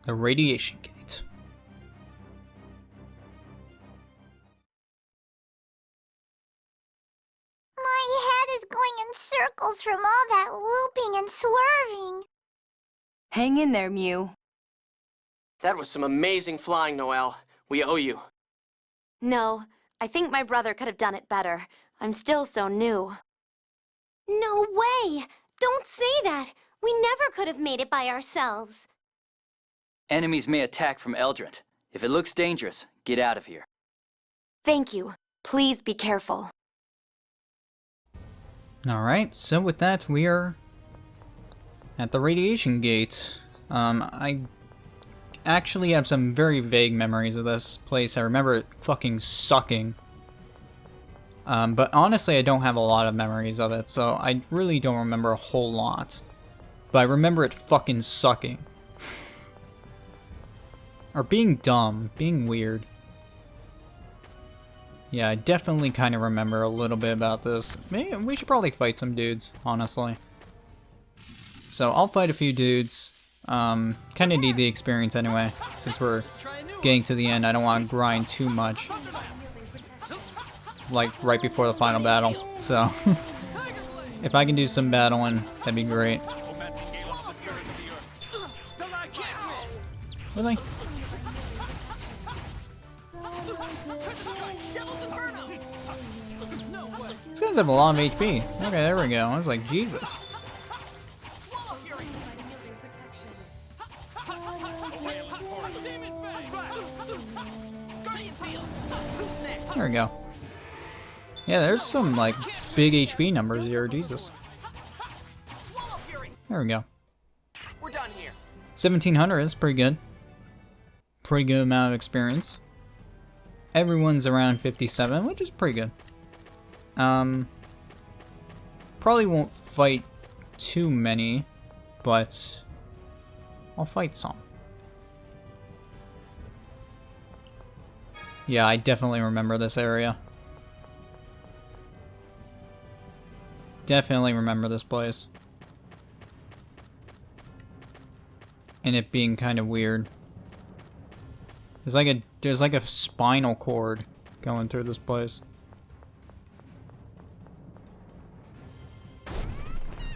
The radiation gate. My head is going in circles from all that looping and swerving. Hang in there, Mew. That was some amazing flying, Noelle. We owe you. No, I think my brother could have done it better. I'm still so new. No way! Don't say that! We never could have made it by ourselves. Enemies may attack from Eldrant. If it looks dangerous, get out of here. Thank you. Please be careful. Alright, so with that, we are at the radiation gate. I actually have some very vague memories of this place. I remember it fucking sucking. But honestly, I don't have a lot of memories of it, so I really don't remember a whole lot. But I remember it fucking sucking. Or being dumb, being weird. Yeah, I definitely kind of remember a little bit about this. Maybe we should probably fight some dudes, honestly. So I'll fight a few dudes. Kind of need the experience anyway, since we're getting to the end. I don't want to grind too much. Like, right before the final battle. So, if I can do some battling, that'd be great. Really? These guys have a lot of HP. Okay, there we go. I was like, Jesus. There we go. Yeah, there's some, like, big HP numbers here. Jesus. There we go. We're done here. 1700 is pretty good. Pretty good amount of experience. Everyone's around 57, which is pretty good. Probably won't fight too many, but I'll fight some. Yeah, I definitely remember this area. Definitely remember this place. And it being kind of weird. There's like a spinal cord going through this place.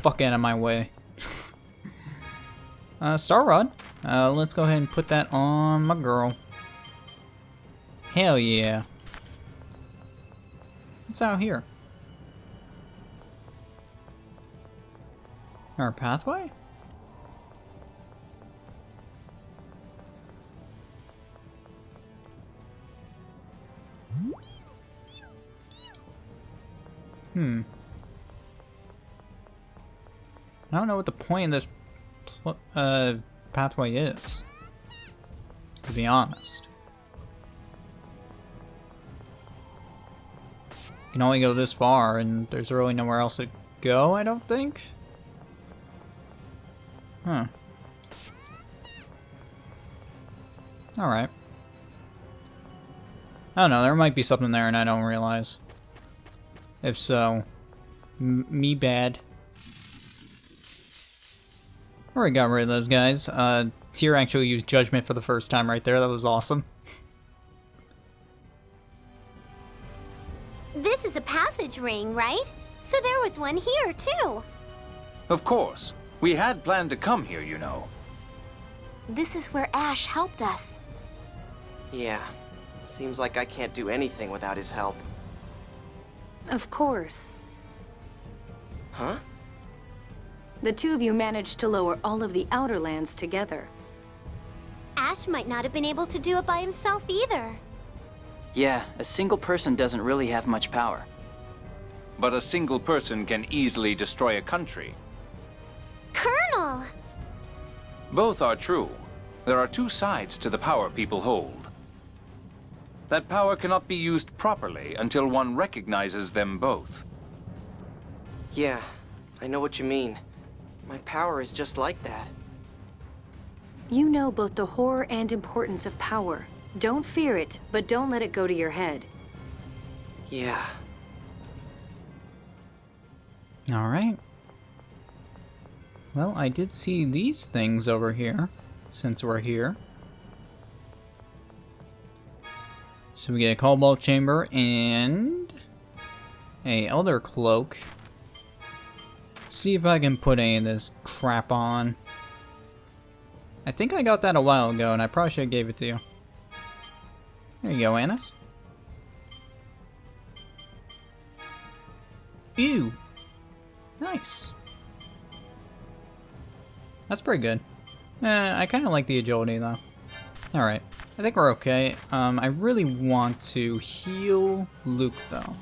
Fuck out of my way. Star Rod. Let's go ahead and put that on my girl. Hell yeah. What's out here? Our pathway? I don't know what the point of this pathway is, to be honest. You can only go this far, and there's really nowhere else to go, I don't think? Huh. Alright. I don't know, there might be something there and I don't realize. If so, me bad. Alright, got rid of those guys. Tyr actually used Judgment for the first time right there, that was awesome. This is a passage ring, right? So there was one here, too. Of course. We had planned to come here, you know. This is where Ash helped us. Yeah. Seems like I can't do anything without his help. Of course. Huh? The two of you managed to lower all of the Outer Lands together. Ash might not have been able to do it by himself either. Yeah, a single person doesn't really have much power. But a single person can easily destroy a country. Colonel! Both are true. There are two sides to the power people hold. That power cannot be used properly until one recognizes them both. Yeah, I know what you mean. My power is just like that. You know both the horror and importance of power. Don't fear it, but don't let it go to your head. Yeah. Alright. Well, I did see these things over here. since we're here. So we get a cobalt chamber and a elder cloak. See if I can put any of this crap on. I think I got that a while ago, and I probably should have gave it to you. There you go, Annis. Ew. Nice. That's pretty good. I kind of like the agility, though. Alright. I think we're okay. I really want to heal Luke, though.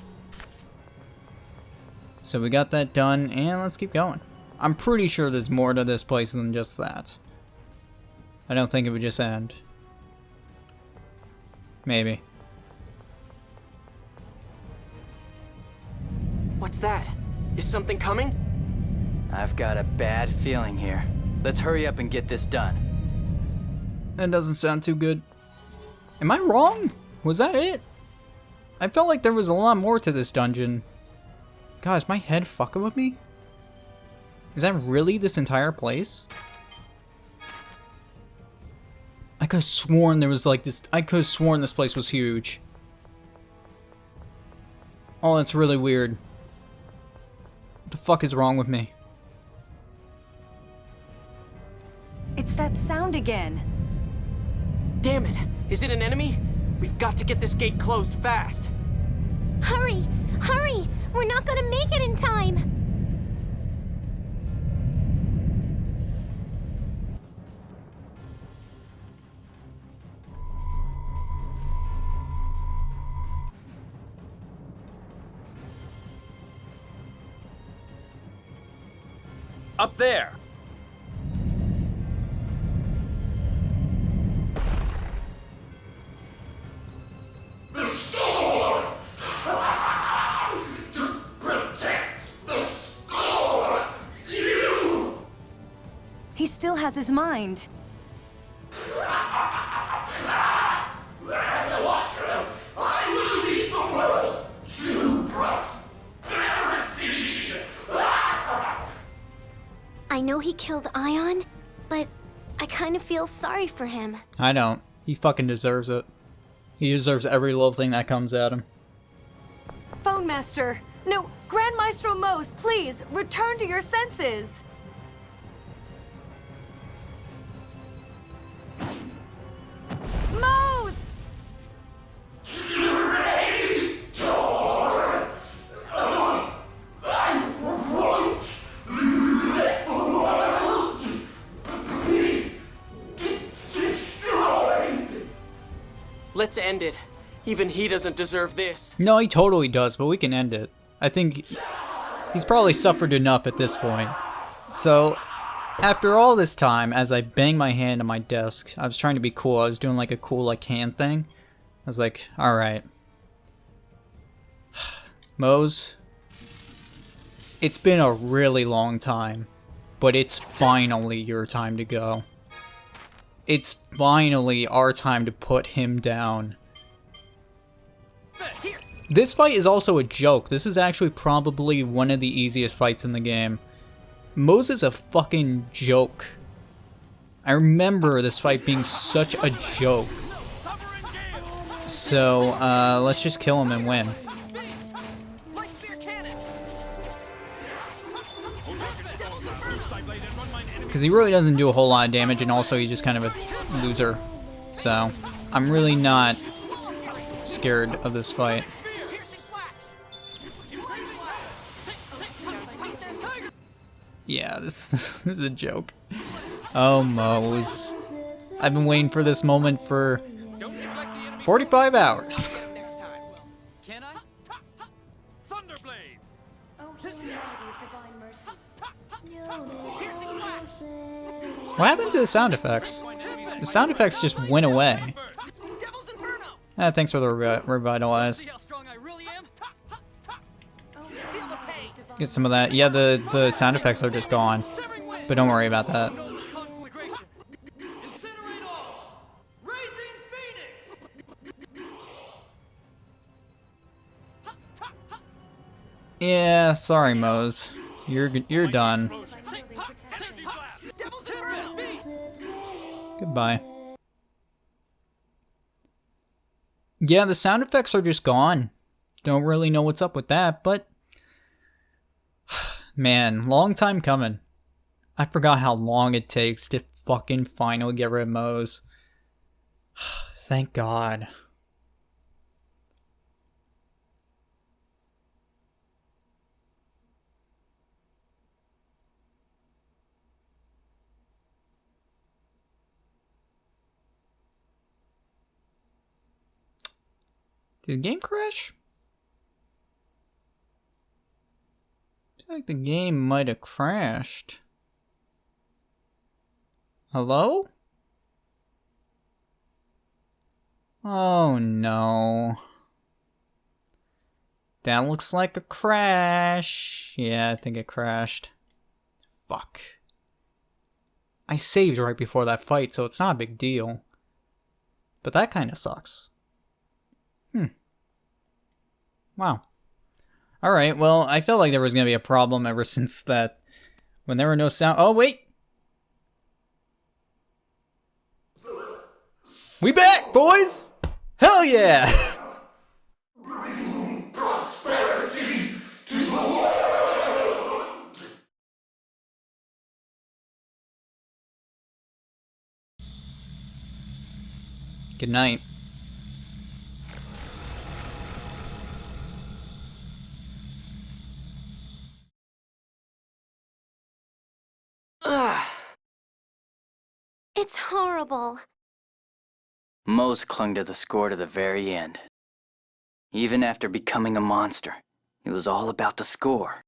So we got that done, and let's keep going. I'm pretty sure there's more to this place than just that. I don't think it would just end. Maybe. What's that? Is something coming? I've got a bad feeling here. Let's hurry up and get this done. That doesn't sound too good. Am I wrong? Was that it? I felt like there was a lot more to this dungeon. God, is my head fucking with me? Is that really this entire place? I could have sworn there was like this. I could have sworn this place was huge. Oh, that's really weird. What the fuck is wrong with me? It's that sound again. Damn it! Is it an enemy? We've got to get this gate closed fast. Hurry! Hurry! We're not gonna make it in time! Up there! He still has his mind. I know he killed Ion, but I kind of feel sorry for him. I don't. He fucking deserves it. He deserves every little thing that comes at him. Phone Master! No, Grand Maestro Mohs, please, return to your senses! Mohs! Let's end it. Even he doesn't deserve this. No, he totally does, but we can end it. I think he's probably suffered enough at this point. So, after all this time, as I banged my hand on my desk, I was trying to be cool. I was doing like a cool like hand thing. I was like, alright. Mohs, it's been a really long time, but it's finally your time to go. It's finally our time to put him down. This fight is also a joke. This is actually probably one of the easiest fights in the game. Mohs is a fucking joke. I remember this fight being such a joke. So, let's just kill him and win. Because he really doesn't do a whole lot of damage, and also he's just kind of a loser. So, I'm really not scared of this fight. Yeah, this is a joke. Oh, Mohs. I've been waiting for this moment for 45 hours. Can I? Thunderblade! What happened to the sound effects? The sound effects just went away. Thanks for the revitalize. Get some of that. Yeah, the sound effects are just gone. But don't worry about that. Yeah, sorry, Mohs. You're done. Goodbye. Yeah, the sound effects are just gone. Don't really know what's up with that, but... Man, long time coming. I forgot how long it takes to fucking finally get rid of Mohs. Thank God. Did the game crash? I feel like the game might have crashed. Hello? Oh no. That looks like a crash. Yeah, I think it crashed. Fuck. I saved right before that fight, so it's not a big deal. But that kind of sucks. Wow. Alright, well, I felt like there was gonna be a problem ever since that. When there were no sound. Oh, wait! We back, boys! Hell yeah! Bring prosperity to the world! Good night. It's horrible. Mohs clung to the score to the very end. Even after becoming a monster, it was all about the score.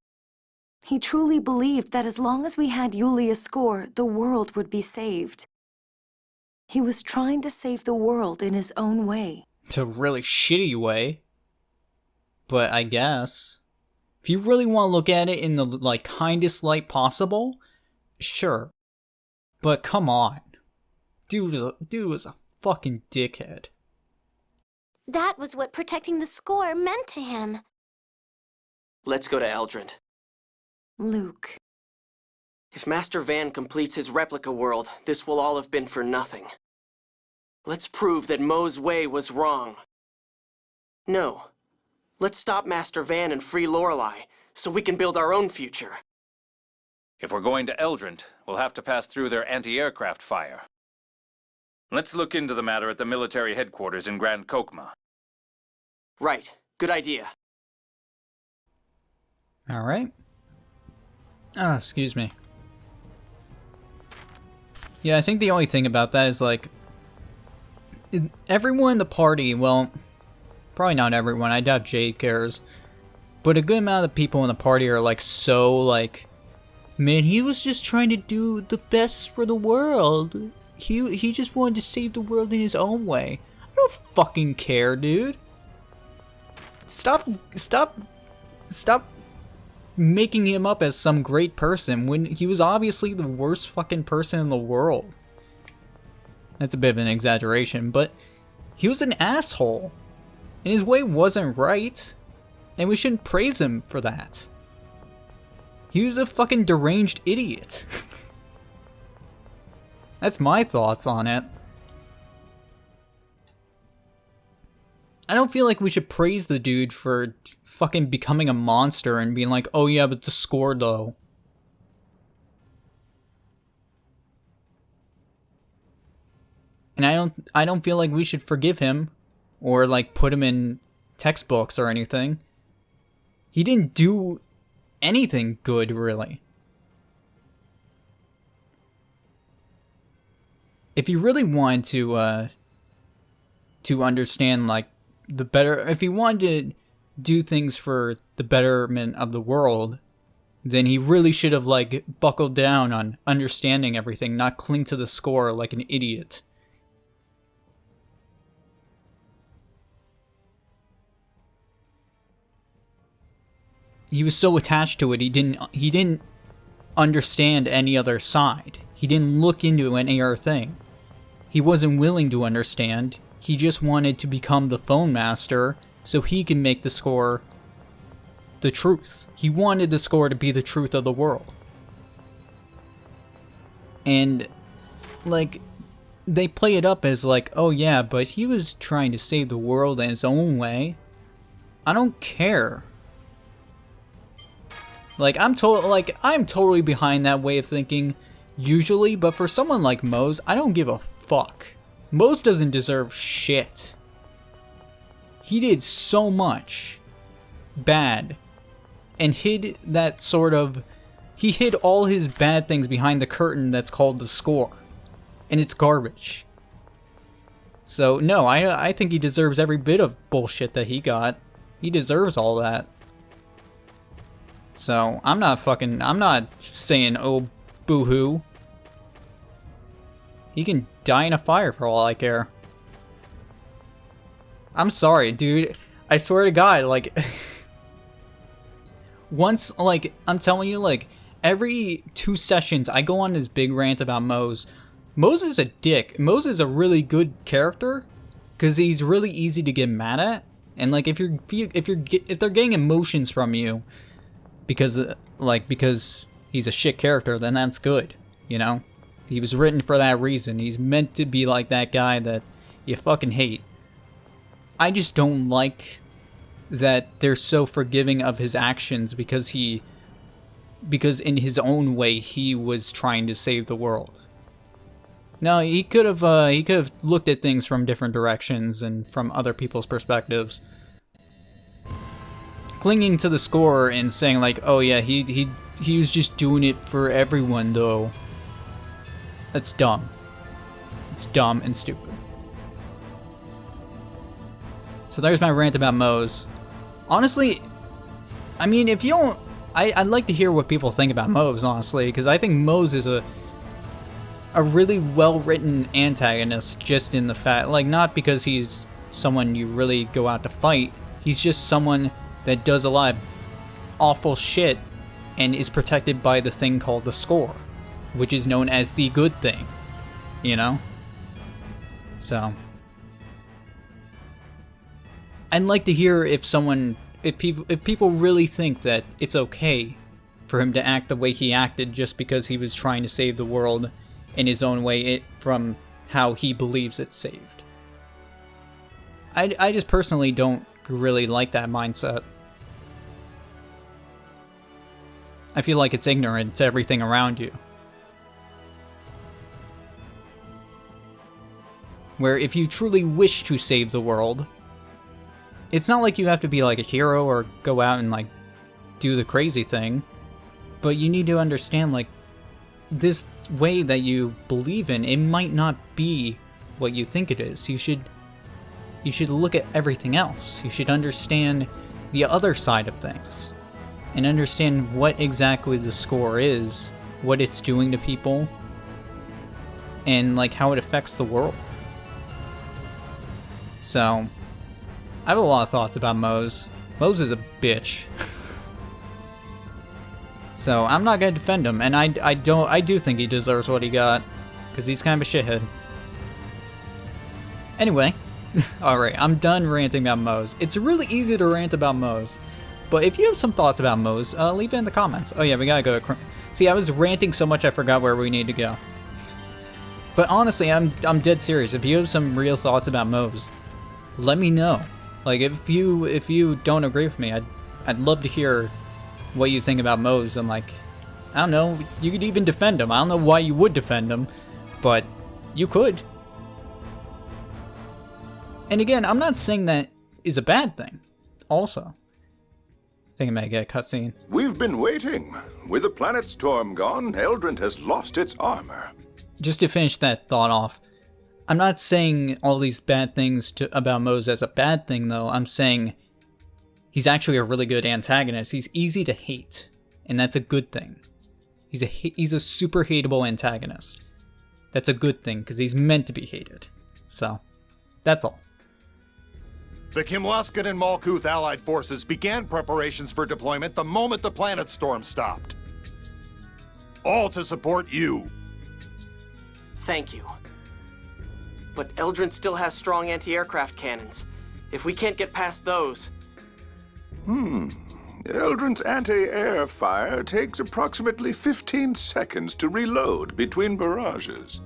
He truly believed that as long as we had Yulia's score, the world would be saved. He was trying to save the world in his own way. To a really shitty way. But I guess. If you really want to look at it in the, like, kindest light possible, sure. But come on. Dude was a fucking dickhead. That was what protecting the score meant to him. Let's go to Eldrant. Luke. If Master Van completes his replica world, this will all have been for nothing. Let's prove that Mohs' way was wrong. No. Let's stop Master Van and free Lorelei, so we can build our own future. If we're going to Eldrant, we'll have to pass through their anti-aircraft fire. Let's look into the matter at the military headquarters in Grand Kokma. Right. Good idea. Alright. Ah, excuse me. Yeah, I think the only thing about that is, like, everyone in the party, well, probably not everyone, I doubt Jade cares, but a good amount of people in the party are, like, so, like, man, he was just trying to do the best for the world. He just wanted to save the world in his own way. I don't fucking care, dude. Stop making him up as some great person when he was obviously the worst fucking person in the world. That's a bit of an exaggeration, but he was an asshole. And his way wasn't right. And we shouldn't praise him for that. He was a fucking deranged idiot. That's my thoughts on it. I don't feel like we should praise the dude for fucking becoming a monster and being like, oh yeah, but the score though. And I don't feel like we should forgive him or like put him in textbooks or anything. He didn't do anything good, really. If you really wanted to understand, like, the better, if he wanted to do things for the betterment of the world, then he really should have, like, buckled down on understanding everything, not cling to the score like an idiot. He was so attached to it, he didn't understand any other side. He didn't look into any other thing. He wasn't willing to understand. He just wanted to become the phone master so he can make the score the truth. He wanted the score to be the truth of the world. And, like, they play it up as like, oh yeah, but he was trying to save the world in his own way. I don't care. Like, I'm totally behind that way of thinking, usually, but for someone like Mohs, I don't give a fuck. Mohs doesn't deserve shit. He did so much bad, and hid that sort of... He hid all his bad things behind the curtain that's called the score. And it's garbage. So, no, I think he deserves every bit of bullshit that he got. He deserves all that. So, I'm not saying, oh, boo-hoo. He can die in a fire for all I care. I'm sorry, dude. I swear to God, like... once, like, I'm telling you, like, every 2 sessions, I go on this big rant about Mohs. Mohs is a dick. Mohs is a really good character, because he's really easy to get mad at. And, like, if they're getting emotions from you, because he's a shit character, then that's good, you know? He was written for that reason. He's meant to be like that guy that you fucking hate. I just don't like that they're so forgiving of his actions because in his own way he was trying to save the world. No, he could have looked at things from different directions and from other people's perspectives. Clinging to the score and saying like, oh yeah, he was just doing it for everyone though. That's dumb. It's dumb and stupid. So there's my rant about Mohs. Honestly, I mean, if you don't... I'd like to hear what people think about Mohs, honestly, because I think Mohs is a really well-written antagonist, just in the fact... Like, not because he's someone you really go out to fight. He's just someone that does a lot of awful shit and is protected by the thing called the score, which is known as the good thing, you know? So... I'd like to hear if people really think that it's okay for him to act the way he acted just because he was trying to save the world in his own way from how he believes it's saved. I just personally don't really like that mindset. I feel like it's ignorant to everything around you. Where if you truly wish to save the world, it's not like you have to be like a hero or go out and like do the crazy thing, but you need to understand like this way that you believe in, it might not be what you think it is. You should look at everything else. You should understand the other side of things and understand what exactly the score is, what it's doing to people, and like how it affects the world. So I have a lot of thoughts about Mohs. Mohs is a bitch. So I'm not gonna defend him, and I do think he deserves what he got, because he's kind of a shithead. Anyway, alright, I'm done ranting about Mohs. It's really easy to rant about Mohs, but if you have some thoughts about Mohs, leave it in the comments. Oh yeah, we gotta go to... See, I was ranting so much I forgot where we need to go. But honestly, I'm dead serious. If you have some real thoughts about Mohs, let me know. Like, if you don't agree with me, I'd love to hear what you think about Mohs, and like, I don't know, you could even defend him. I don't know why you would defend him, but you could. And again, I'm not saying that is a bad thing, also. I think I may get a cutscene. We've been waiting. With the planet storm gone, Eldrint has lost its armor. Just to finish that thought off, I'm not saying all these bad things about Mohs as a bad thing, though. I'm saying he's actually a really good antagonist. He's easy to hate, and that's a good thing. He's a super hateable antagonist. That's a good thing, because he's meant to be hated. So, that's all. The Kimlaskan and Malkuth allied forces began preparations for deployment the moment the planet storm stopped. All to support you. Thank you. But Eldrint still has strong anti-aircraft cannons. If we can't get past those... Eldrint's anti-air fire takes approximately 15 seconds to reload between barrages.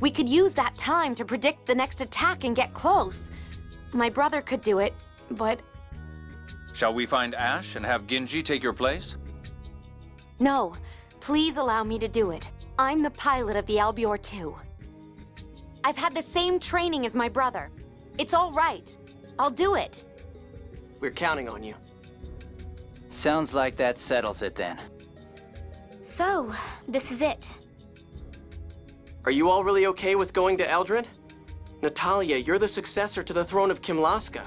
We could use that time to predict the next attack and get close. My brother could do it, but Shall we find Ash and have Ginji take your place? no. Please allow me to do it. I'm the pilot of the Albior 2. I've had the same training as my brother. It's all right. I'll do it. We're counting on you. Sounds like that settles it then. So, this is it. Are you all really okay with going to Eldrin? Natalia, you're the successor to the throne of Kimlaska.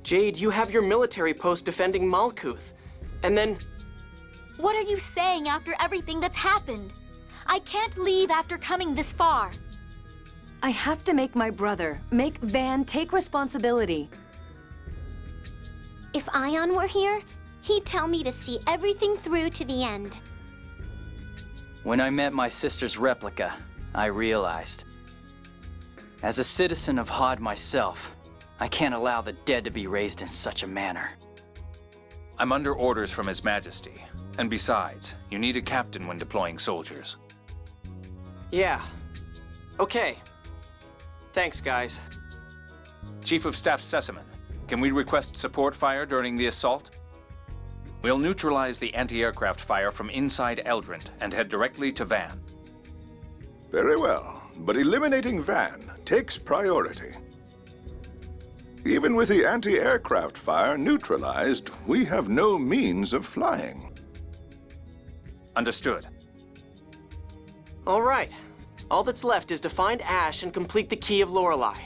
Jade, you have your military post defending Malkuth. And then... What are you saying after everything that's happened? I can't leave after coming this far. I have to make my brother, make Van take responsibility. If Ion were here, he'd tell me to see everything through to the end. When I met my sister's replica, I realized. As a citizen of Hod myself, I can't allow the dead to be raised in such a manner. I'm under orders from His Majesty. And besides, you need a captain when deploying soldiers. Yeah. Okay. Thanks, guys. Chief of Staff Sesaman, can we request support fire during the assault? We'll neutralize the anti-aircraft fire from inside Eldrin and head directly to Van. Very well, but eliminating Van takes priority. Even with the anti-aircraft fire neutralized, we have no means of flying. Understood. All right. All that's left is to find Ash and complete the Key of Lorelei.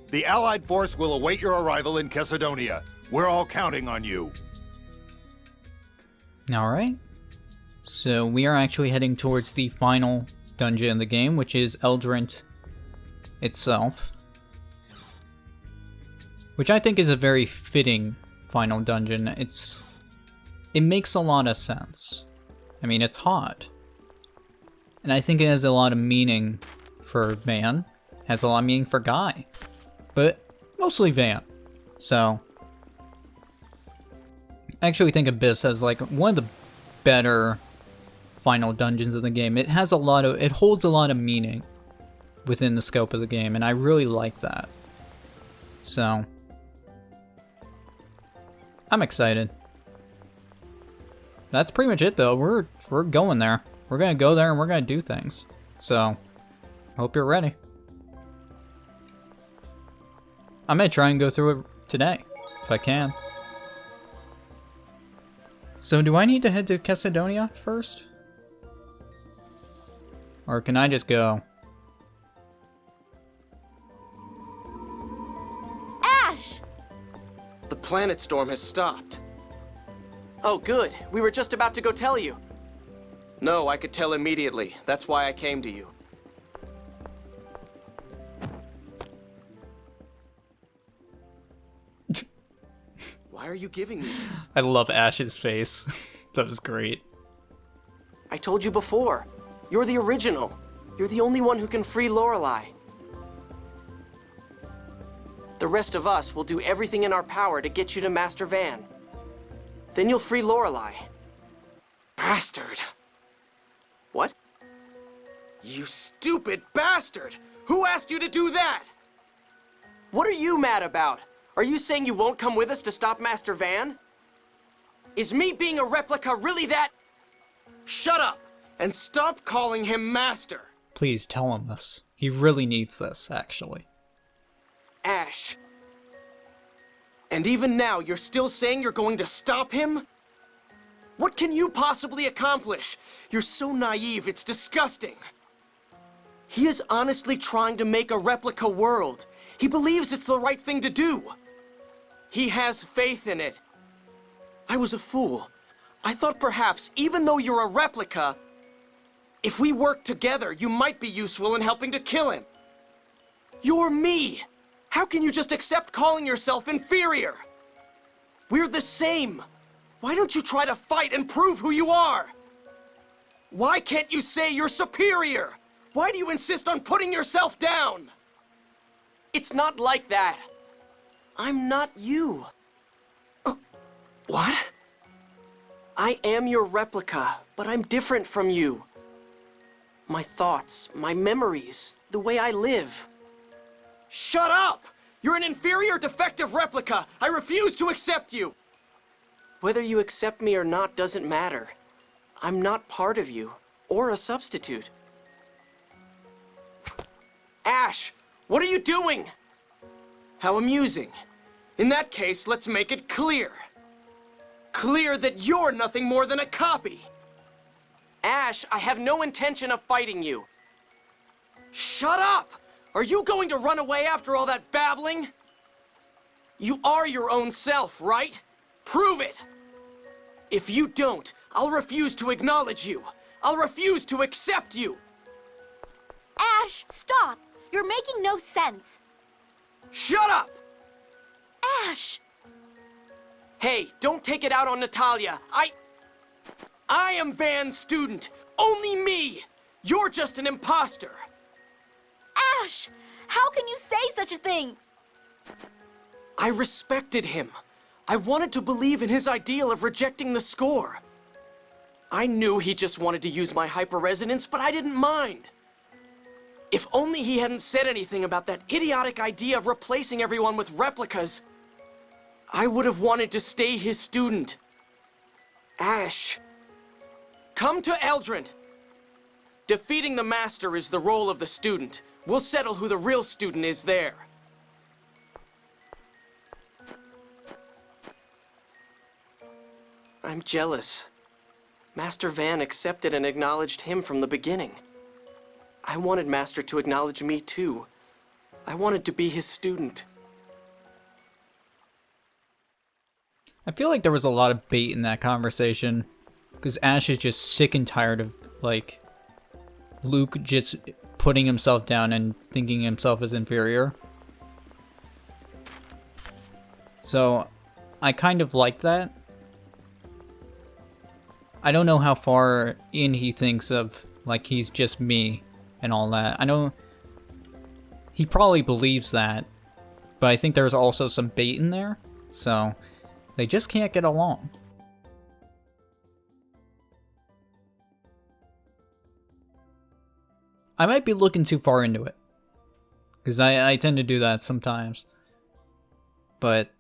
The Allied force will await your arrival in Chesedonia. We're all counting on you. Alright. So we are actually heading towards the final dungeon in the game, which is Eldrin itself. Which I think is a very fitting final dungeon. It makes a lot of sense. I mean, it's hot. And I think it has a lot of meaning for Van. Has a lot of meaning for Guy. But mostly Van. So I actually think Abyss has like one of the better final dungeons of the game. It holds a lot of meaning within the scope of the game, and I really like that. So I'm excited. That's pretty much it though. We're going there. We're gonna go there and we're gonna do things. So I hope you're ready. I'm gonna try and go through it today, if I can. So do I need to head to Chesedonia first? Or can I just go? Ash! The planet storm has stopped. Oh, good. We were just about to go tell you. No, I could tell immediately. That's why I came to you. Why are you giving me this? I love Ash's face. That was great. I told you before. You're the original. You're the only one who can free Lorelei. The rest of us will do everything in our power to get you to Master Van. Then you'll free Lorelei. Bastard. What? You stupid bastard! Who asked you to do that? What are you mad about? Are you saying you won't come with us to stop Master Van? Is me being a replica really that... Shut up and stop calling him Master. Please tell him this. He really needs this, actually. Ash. And even now, you're still saying you're going to stop him? What can you possibly accomplish? You're so naive, it's disgusting. He is honestly trying to make a replica world. He believes it's the right thing to do. He has faith in it. I was a fool. I thought perhaps, even though you're a replica, if we work together, you might be useful in helping to kill him. You're me. How can you just accept calling yourself inferior? We're the same. Why don't you try to fight and prove who you are? Why can't you say you're superior? Why do you insist on putting yourself down? It's not like that. I'm not you. What? I am your replica, but I'm different from you. My thoughts, my memories, the way I live. Shut up! You're an inferior, defective replica! I refuse to accept you! Whether you accept me or not doesn't matter. I'm not part of you, or a substitute. Ash, what are you doing? How amusing. In that case, let's make it clear. Clear that you're nothing more than a copy. Ash, I have no intention of fighting you. Shut up! Are you going to run away after all that babbling? You are your own self, right? Prove it! If you don't, I'll refuse to acknowledge you. I'll refuse to accept you. Ash, stop! You're making no sense. Shut up! Ash! Hey, don't take it out on Natalia. I am Van's student. Only me! You're just an imposter. Ash! How can you say such a thing? I respected him. I wanted to believe in his ideal of rejecting the score. I knew he just wanted to use my hyperresonance, but I didn't mind. If only he hadn't said anything about that idiotic idea of replacing everyone with replicas, I would have wanted to stay his student. Ash, come to Eldrant. Defeating the Master is the role of the student. We'll settle who the real student is there. I'm jealous. Master Van accepted and acknowledged him from the beginning. I wanted Master to acknowledge me too. I wanted to be his student. I feel like there was a lot of bait in that conversation, because Ash is just sick and tired of, like, Luke just putting himself down and thinking himself as inferior. So, I kind of like that. I don't know how far in he thinks of, like, he's just me and all that. I know he probably believes that, but I think there's also some bait in there, so they just can't get along. I might be looking too far into it, because I tend to do that sometimes. But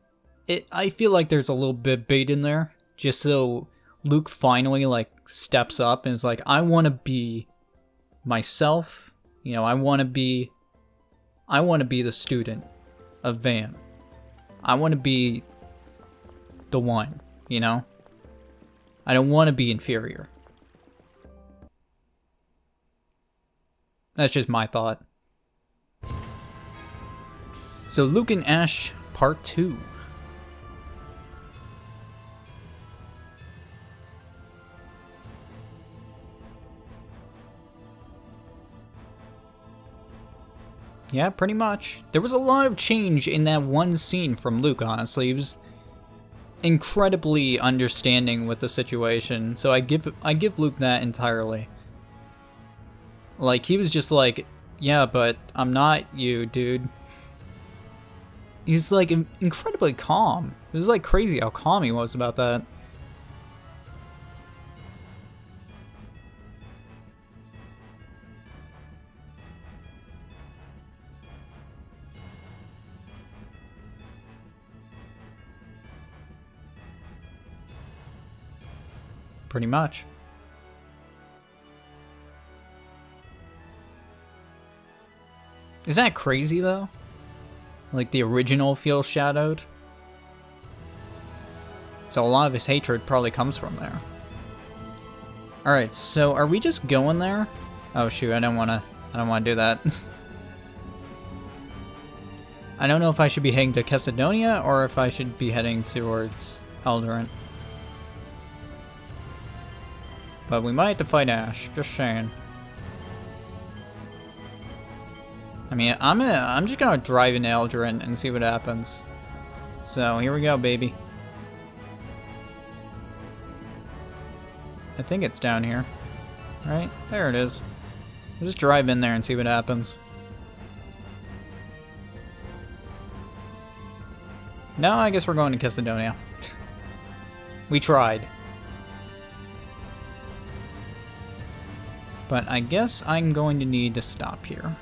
I feel like there's a little bit bait in there, just so Luke finally, like, steps up and is like, I want to be myself. You know, I want to be the student of Van. I want to be the one, you know? I don't want to be inferior. That's just my thought. So Luke and Ash, part 2. Yeah, pretty much. There was a lot of change in that one scene from Luke, honestly. He was incredibly understanding with the situation, so I give Luke that entirely. Like, he was just like, yeah, but I'm not you, dude. He's, like, incredibly calm. It was, like, crazy how calm he was about that. Pretty much. Is that crazy, though? Like, the original feels shadowed? So a lot of his hatred probably comes from there. Alright, so are we just going there? Oh shoot, I don't wanna do that. I don't know if I should be heading to Kessadonia or if I should be heading towards Eldrant. But we might have to fight Ash, just saying. I mean, I'm just gonna drive into Eldrant and see what happens. So here we go, baby. I think it's down here. Right? There it is. We'll just drive in there and see what happens. No, I guess we're going to Kessadonia. We tried. But I guess I'm going to need to stop here.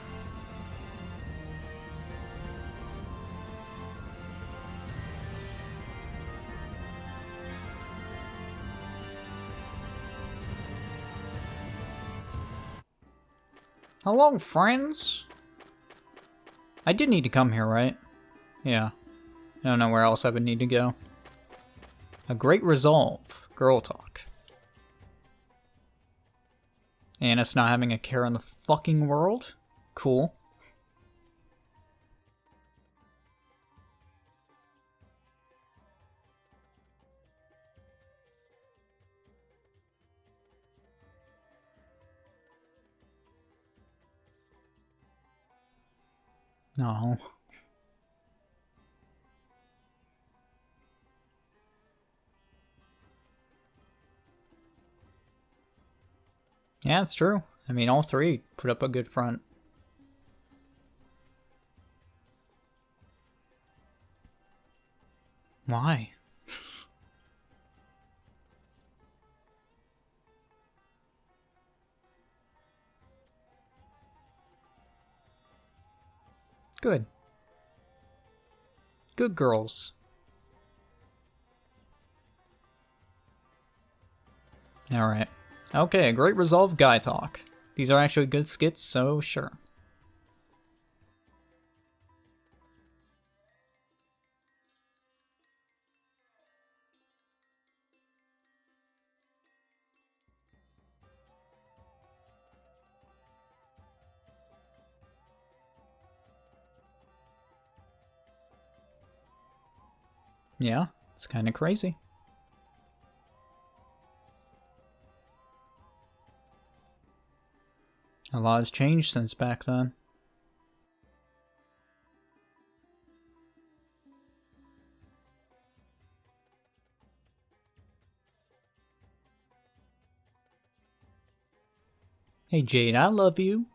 Hello, friends. I did need to come here, right? Yeah. I don't know where else I would need to go. A great resolve. Girl talk. And it's not having a care in the fucking world? Cool. No. Yeah, it's true. I mean, all three put up a good front. Why? Good. Good girls. Alright. Okay, a great resolve guy talk. These are actually good skits, so sure. Yeah, it's kind of crazy. A lot has changed since back then. Hey Jade, I love you.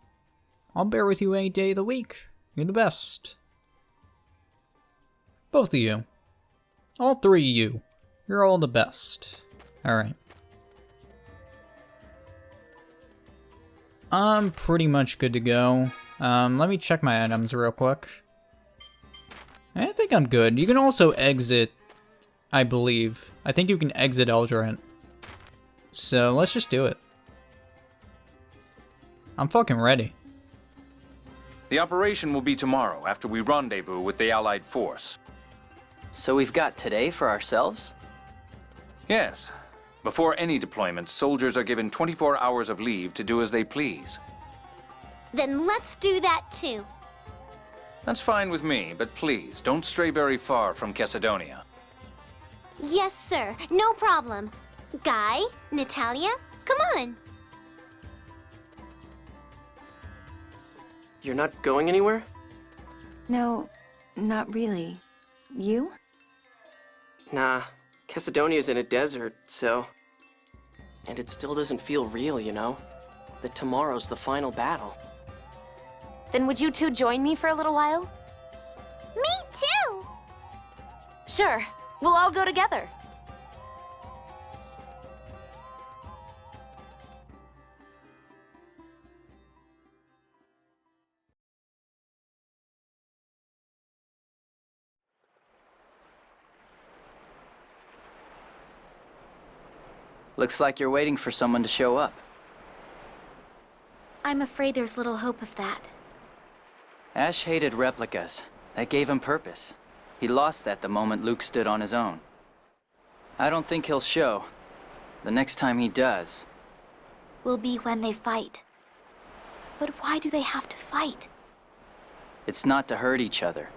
I'll bear with you any day of the week. You're the best. Both of you. All three of you. You're all the best. Alright. I'm pretty much good to go. Let me check my items real quick. I think I'm good. You can also exit, I believe. I think you can exit Eldrant. So let's just do it. I'm fucking ready. The operation will be tomorrow after we rendezvous with the Allied force. So we've got today for ourselves? Yes. Before any deployment, soldiers are given 24 hours of leave to do as they please. Then let's do that too. That's fine with me, but please, don't stray very far from Chesidonia. Yes, sir. No problem. Guy, Natalia, come on. You're not going anywhere? No, not really. You? Nah, Chesidonia's in a desert, so... And it still doesn't feel real, you know? That tomorrow's the final battle. Then would you two join me for a little while? Me too. Sure. We'll all go together. Looks like you're waiting for someone to show up. I'm afraid there's little hope of that. Ash hated replicas. That gave him purpose. He lost that the moment Luke stood on his own. I don't think he'll show. The next time he does... Will be when they fight. But why do they have to fight? It's not to hurt each other.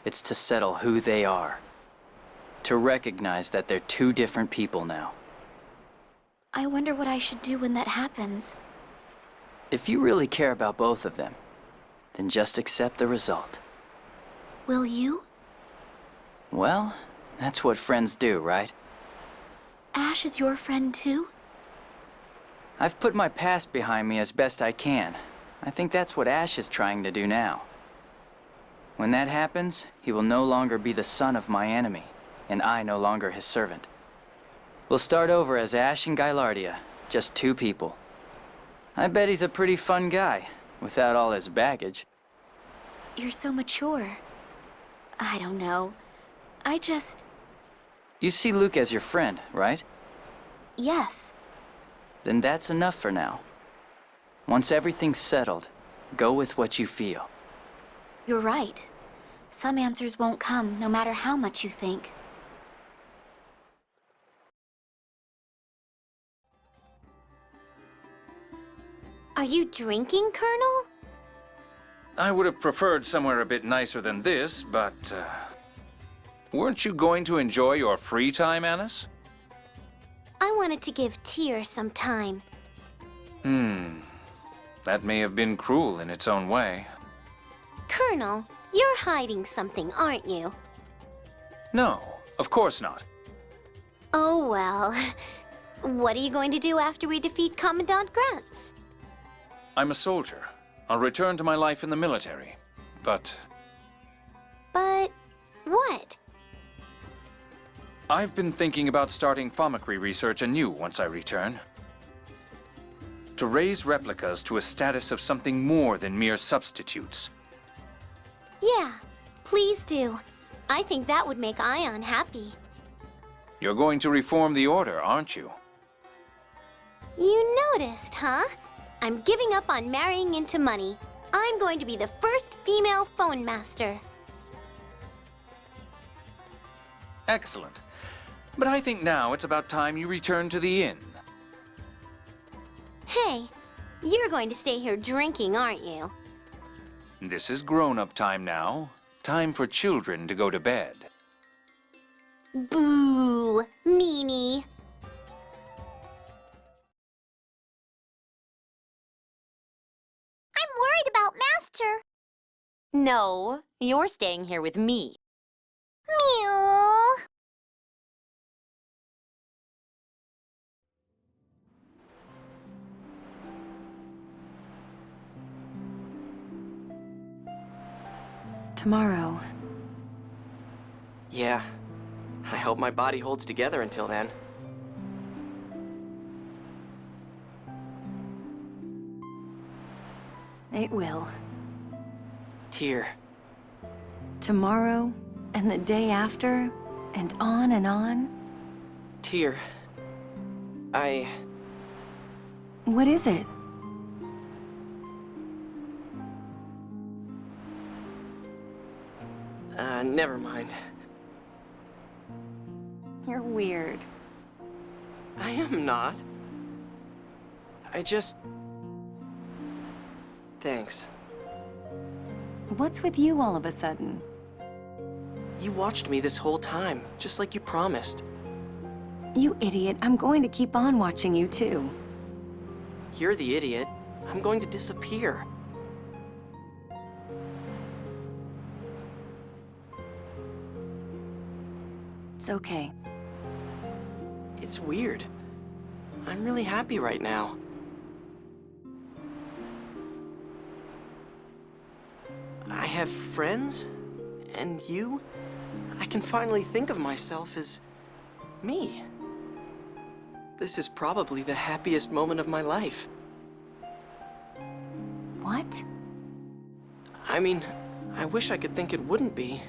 It's to settle who they are. To recognize that they're two different people now. I wonder what I should do when that happens. If you really care about both of them, then just accept the result. Will you? Well, that's what friends do, right? Ash is your friend too? I've put my past behind me as best I can. I think that's what Ash is trying to do now. When that happens, he will no longer be the son of my enemy, and I no longer his servant. We'll start over as Ash and Gylardia, just two people. I bet he's a pretty fun guy, without all his baggage. You're so mature. I don't know. I just... You see Luke as your friend, right? Yes. Then that's enough for now. Once everything's settled, go with what you feel. You're right. Some answers won't come, no matter how much you think. Are you drinking, Colonel? I would have preferred somewhere a bit nicer than this, but... weren't you going to enjoy your free time, Annis? I wanted to give Tyr some time. That may have been cruel in its own way. Colonel, you're hiding something, aren't you? No, of course not. Oh, well. What are you going to do after we defeat Commandant Grants? I'm a soldier. I'll return to my life in the military. But But what? I've been thinking about starting pharmacy research anew once I return. To raise replicas to a status of something more than mere substitutes. Yeah, please do. I think that would make Ion happy. You're going to reform the Order, aren't you? You noticed, huh? I'm giving up on marrying into money. I'm going to be the first female phone master. Excellent. But I think now it's about time you return to the inn. Hey, you're going to stay here drinking, aren't you? This is grown-up time now. Time for children to go to bed. Boo, meanie. I'm worried about Master. No, you're staying here with me. Meow. Tomorrow. Yeah. I hope my body holds together until then. It will. Tyr. Tomorrow, and the day after, and on and on. Tyr. What is it? Never mind. You're weird. I am not. I just... Thanks. What's with you all of a sudden? You watched me this whole time, just like you promised. You idiot, I'm going to keep on watching you too. You're the idiot. I'm going to disappear. It's okay. It's weird. I'm really happy right now. I have friends, and you. I can finally think of myself as me. This is probably the happiest moment of my life. What? I mean, I wish I could think it wouldn't be.